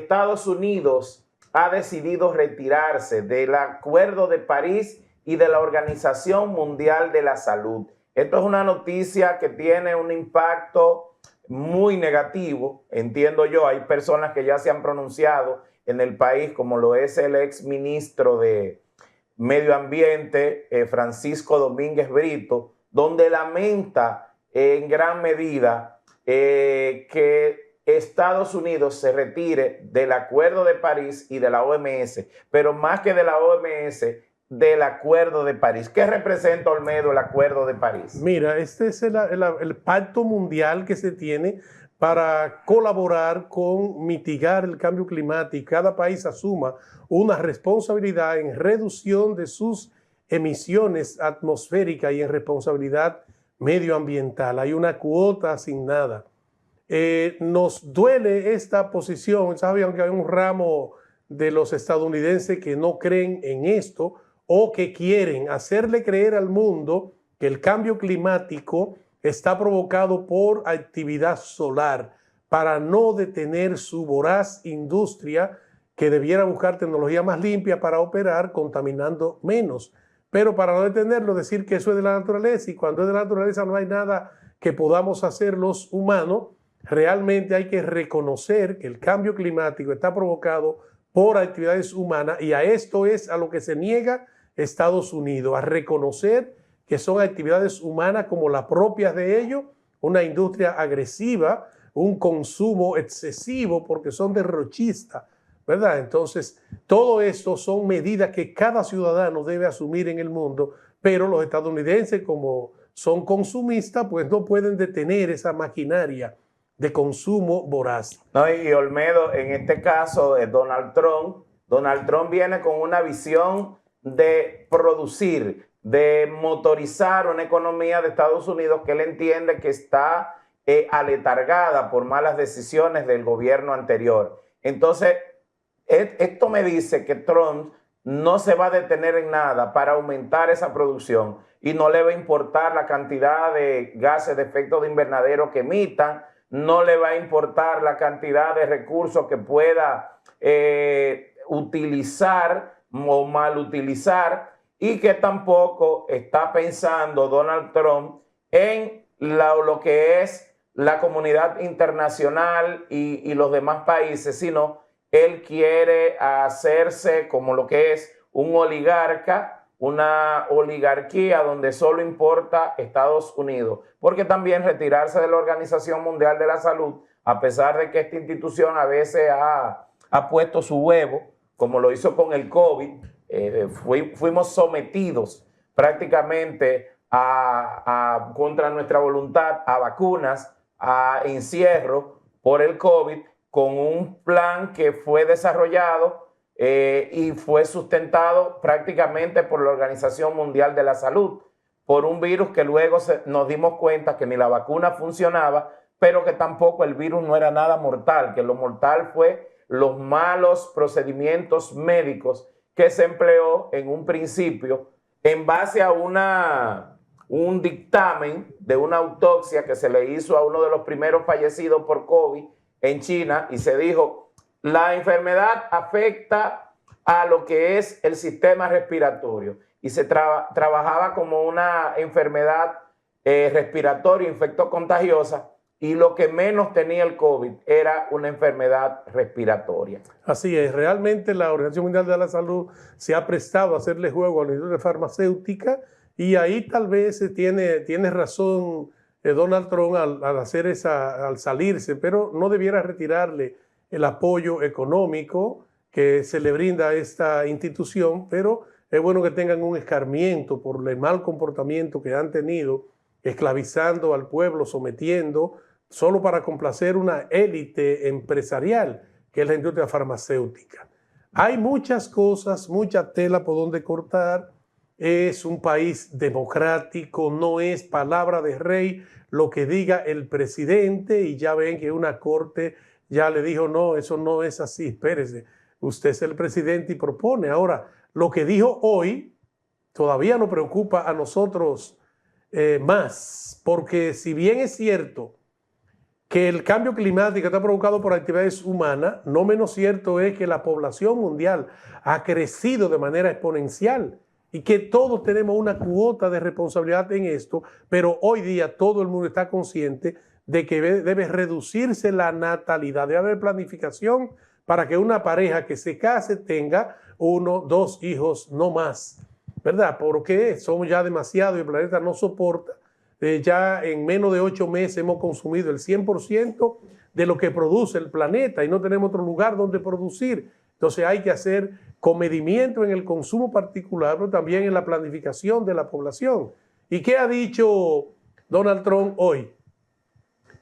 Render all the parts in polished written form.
Estados Unidos ha decidido retirarse del Acuerdo de París y de la Organización Mundial de la Salud. Esto es una noticia que tiene un impacto muy negativo, entiendo yo. Hay personas que ya se han pronunciado en el país, como lo es el ex ministro de Medio Ambiente, Francisco Domínguez Brito, donde lamenta en gran medida que Estados Unidos se retire del Acuerdo de París y de la OMS, pero más que de la OMS, del Acuerdo de París. ¿Qué representa, Olmedo, el Acuerdo de París? Mira, este es el pacto mundial que se tiene para colaborar con mitigar el cambio climático. Cada país asuma una responsabilidad en reducción de sus emisiones atmosféricas y en responsabilidad medioambiental. Hay una cuota asignada. Nos duele esta posición, ¿sabe? Aunque hay un ramo de los estadounidenses que no creen en esto o que quieren hacerle creer al mundo que el cambio climático está provocado por actividad solar para no detener su voraz industria que debiera buscar tecnología más limpia para operar contaminando menos. Pero para no detenerlo, decir que eso es de la naturaleza, y cuando es de la naturaleza no hay nada que podamos hacer los humanos. Realmente hay que reconocer que el cambio climático está provocado por actividades humanas, y a esto es a lo que se niega Estados Unidos, a reconocer que son actividades humanas como las propias de ellos, una industria agresiva, un consumo excesivo porque son derrochistas, ¿verdad? Entonces, todo esto son medidas que cada ciudadano debe asumir en el mundo, pero los estadounidenses, como son consumistas, pues no pueden detener esa maquinaria de consumo voraz. No, y Olmedo, en este caso, Donald Trump viene con una visión de producir, de motorizar una economía de Estados Unidos que él entiende que está aletargada por malas decisiones del gobierno anterior. Entonces, esto me dice que Trump no se va a detener en nada para aumentar esa producción y no le va a importar la cantidad de gases de efecto de invernadero que emitan, no le va a importar la cantidad de recursos que pueda utilizar o mal utilizar, y que tampoco está pensando Donald Trump en lo que es la comunidad internacional y los demás países, sino él quiere hacerse como lo que es un oligarca, una oligarquía donde solo importa Estados Unidos, porque también retirarse de la Organización Mundial de la Salud, a pesar de que esta institución a veces ha puesto su huevo, como lo hizo con el COVID, fuimos sometidos prácticamente contra nuestra voluntad a vacunas, a encierro por el COVID, con un plan que fue desarrollado y fue sustentado prácticamente por la Organización Mundial de la Salud, por un virus que luego nos dimos cuenta que ni la vacuna funcionaba, pero que tampoco el virus no era nada mortal, que lo mortal fue los malos procedimientos médicos que se empleó en un principio en base a un dictamen de una autopsia que se le hizo a uno de los primeros fallecidos por COVID en China, y se dijo, la enfermedad afecta a lo que es el sistema respiratorio, y se trabajaba como una enfermedad respiratoria, infectocontagiosa, y lo que menos tenía el COVID era una enfermedad respiratoria. Así es, realmente la Organización Mundial de la Salud se ha prestado a hacerle juego a la industria farmacéutica, y ahí tal vez tiene razón Donald Trump al salirse, pero no debiera retirarle el apoyo económico que se le brinda a esta institución, pero es bueno que tengan un escarmiento por el mal comportamiento que han tenido, esclavizando al pueblo, sometiendo, solo para complacer una élite empresarial, que es la industria farmacéutica. Hay muchas cosas, mucha tela por donde cortar. Es un país democrático, no es palabra de rey lo que diga el presidente, y ya ven que una corte ya le dijo, no, eso no es así, espérese, usted es el presidente y propone. Ahora, lo que dijo hoy todavía nos preocupa a nosotros más, porque si bien es cierto que el cambio climático está provocado por actividades humanas, no menos cierto es que la población mundial ha crecido de manera exponencial y que todos tenemos una cuota de responsabilidad en esto, pero hoy día todo el mundo está consciente de que debe reducirse la natalidad, debe haber planificación para que una pareja que se case tenga 1, 2 hijos, no más, ¿verdad? Porque somos ya demasiado y el planeta no soporta. Ya en menos de 8 meses hemos consumido el 100% de lo que produce el planeta y no tenemos otro lugar donde producir. Entonces hay que hacer comedimiento en el consumo particular, pero también en la planificación de la población. ¿Y qué ha dicho Donald Trump hoy?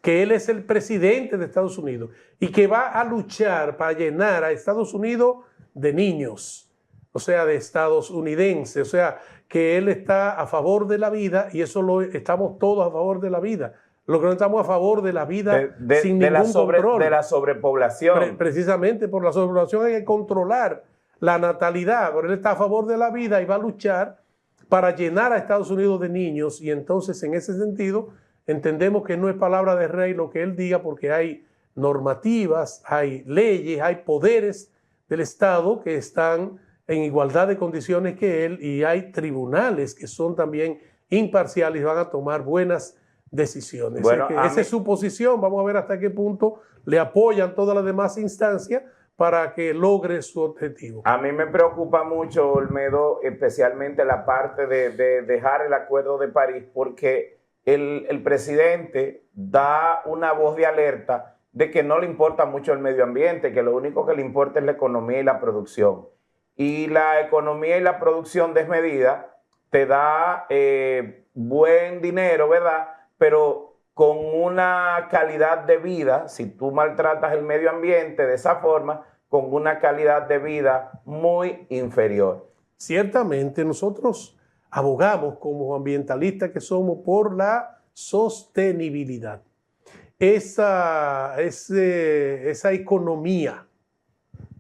Que él es el presidente de Estados Unidos y que va a luchar para llenar a Estados Unidos de niños, o sea, de estadounidenses, o sea, que él está a favor de la vida y eso estamos todos a favor de la vida. Lo que no estamos a favor de la vida sin ningún control. De la sobrepoblación. Precisamente por la sobrepoblación hay que controlar la natalidad, pero él está a favor de la vida y va a luchar para llenar a Estados Unidos de niños y entonces en ese sentido entendemos que no es palabra de rey lo que él diga porque hay normativas, hay leyes, hay poderes del Estado que están en igualdad de condiciones que él y hay tribunales que son también imparciales y van a tomar buenas decisiones. Bueno, esa es su posición. Vamos a ver hasta qué punto le apoyan todas las demás instancias para que logre su objetivo. A mí me preocupa mucho, Olmedo, especialmente la parte de dejar el Acuerdo de París, porque el presidente da una voz de alerta de que no le importa mucho el medio ambiente, que lo único que le importa es la economía y la producción. Y la economía y la producción desmedida te da buen dinero, ¿verdad? Pero con una calidad de vida, si tú maltratas el medio ambiente de esa forma, con una calidad de vida muy inferior. Ciertamente nosotros abogamos como ambientalistas que somos por la sostenibilidad. Esa economía,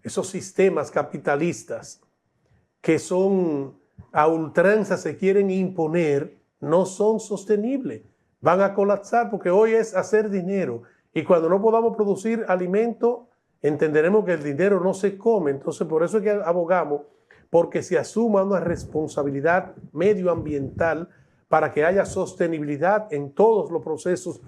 esos sistemas capitalistas que son a ultranza se quieren imponer, no son sostenibles. Van a colapsar porque hoy es hacer dinero y cuando no podamos producir alimento entenderemos que el dinero no se come. Entonces por eso es que abogamos porque se asuma una responsabilidad medioambiental para que haya sostenibilidad en todos los procesos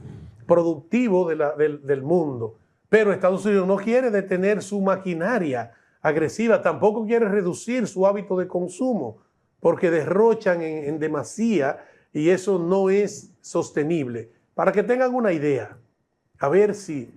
productivos del mundo. Pero Estados Unidos no quiere detener su maquinaria agresiva, tampoco quiere reducir su hábito de consumo, porque derrochan en demasía y eso no es sostenible. Para que tengan una idea, a ver si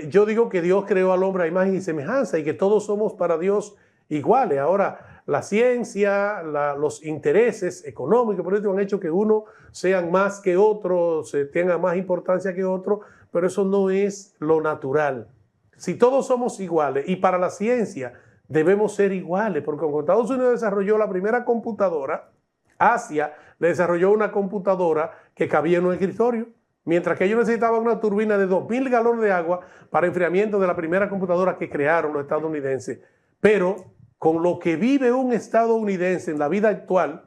yo digo que Dios creó al hombre a imagen y semejanza y que todos somos para Dios iguales. Ahora, la ciencia, los intereses económicos, políticos han hecho que uno sean más que otros, tenga más importancia que otro, pero eso no es lo natural. Si todos somos iguales y para la ciencia debemos ser iguales, porque cuando Estados Unidos desarrolló la primera computadora, Asia le desarrolló una computadora que cabía en un escritorio, mientras que ellos necesitaban una turbina de 2.000 galones de agua para enfriamiento de la primera computadora que crearon los estadounidenses. Pero con lo que vive un estadounidense en la vida actual,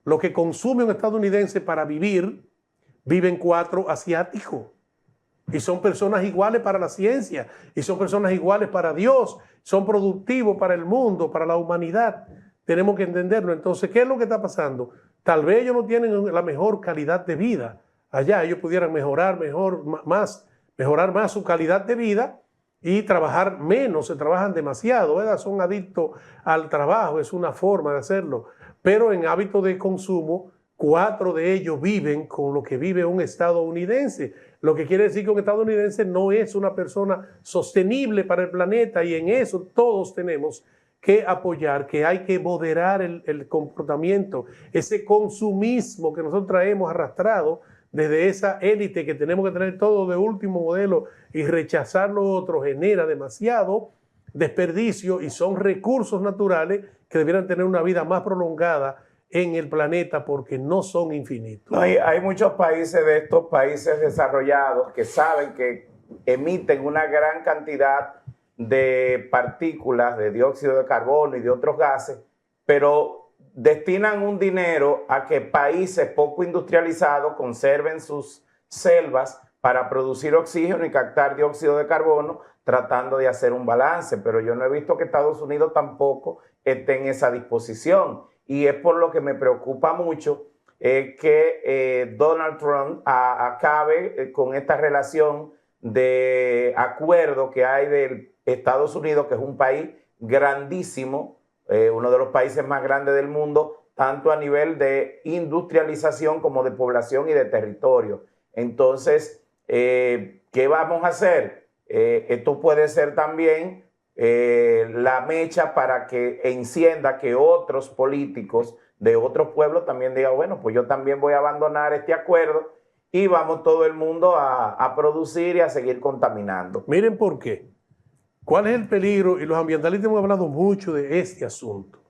lo que consume un estadounidense para vivir, viven 4 asiáticos. Y son personas iguales para la ciencia, y son personas iguales para Dios, son productivos para el mundo, para la humanidad. Tenemos que entenderlo. Entonces, ¿qué es lo que está pasando? Tal vez ellos no tienen la mejor calidad de vida. Allá ellos pudieran mejorar más su calidad de vida y trabajar menos, se trabajan demasiado, ¿verdad? Son adictos al trabajo, es una forma de hacerlo. Pero en hábitos de consumo, 4 de ellos viven con lo que vive un estadounidense. Lo que quiere decir que un estadounidense no es una persona sostenible para el planeta y en eso todos tenemos que apoyar, que hay que moderar el comportamiento, ese consumismo que nosotros traemos arrastrado desde esa élite que tenemos que tener todo de último modelo y rechazar lo otro genera demasiado desperdicio y son recursos naturales que debieran tener una vida más prolongada en el planeta porque no son infinitos. No, hay muchos países de estos países desarrollados que saben que emiten una gran cantidad de partículas de dióxido de carbono y de otros gases, pero destinan un dinero a que países poco industrializados conserven sus selvas para producir oxígeno y captar dióxido de carbono, tratando de hacer un balance. Pero yo no he visto que Estados Unidos tampoco esté en esa disposición. Y es por lo que me preocupa mucho que Donald Trump acabe con esta relación de acuerdo que hay de Estados Unidos, que es un país grandísimo, uno de los países más grandes del mundo, tanto a nivel de industrialización como de población y de territorio. Entonces, ¿qué vamos a hacer? Esto puede ser también la mecha para que encienda que otros políticos de otros pueblos también digan, bueno, pues yo también voy a abandonar este acuerdo y vamos todo el mundo a producir y a seguir contaminando. Miren por qué. ¿Cuál es el peligro? Y los ambientalistas hemos hablado mucho de este asunto.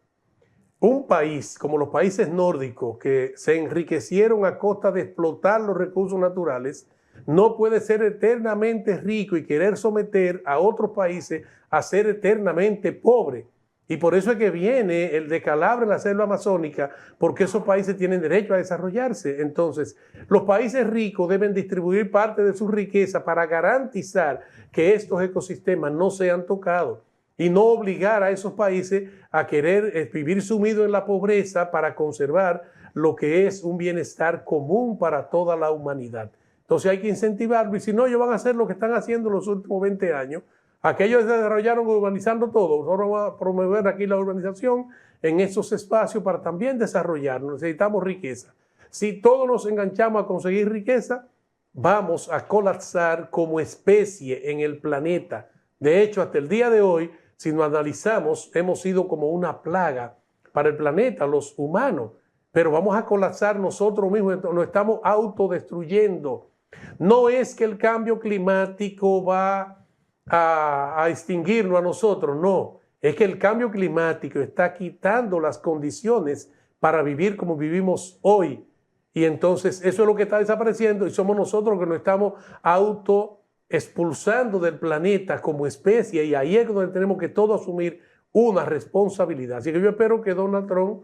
Un país como los países nórdicos que se enriquecieron a costa de explotar los recursos naturales no puede ser eternamente rico y querer someter a otros países a ser eternamente pobre. Y por eso es que viene el descalabro en la selva amazónica, porque esos países tienen derecho a desarrollarse. Entonces, los países ricos deben distribuir parte de su riqueza para garantizar que estos ecosistemas no sean tocados y no obligar a esos países a querer vivir sumidos en la pobreza para conservar lo que es un bienestar común para toda la humanidad. Entonces hay que incentivarlo, y si no, ellos van a hacer lo que están haciendo en los últimos 20 años. Aquellos se desarrollaron urbanizando todo. Nosotros vamos a promover aquí la urbanización en esos espacios para también desarrollarnos. Necesitamos riqueza. Si todos nos enganchamos a conseguir riqueza, vamos a colapsar como especie en el planeta. De hecho, hasta el día de hoy, si nos analizamos, hemos sido como una plaga para el planeta, los humanos. Pero vamos a colapsar nosotros mismos, nos estamos autodestruyendo. No es que el cambio climático va a extinguirnos a nosotros, no. Es que el cambio climático está quitando las condiciones para vivir como vivimos hoy. Y entonces eso es lo que está desapareciendo y somos nosotros que nos estamos expulsando del planeta como especie, y ahí es donde tenemos que todos asumir una responsabilidad. Así que yo espero que Donald Trump,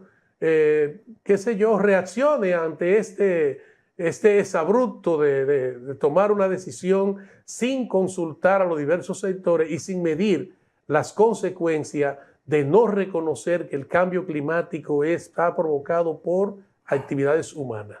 reaccione ante este exabrupto de tomar una decisión sin consultar a los diversos sectores y sin medir las consecuencias de no reconocer que el cambio climático está provocado por actividades humanas.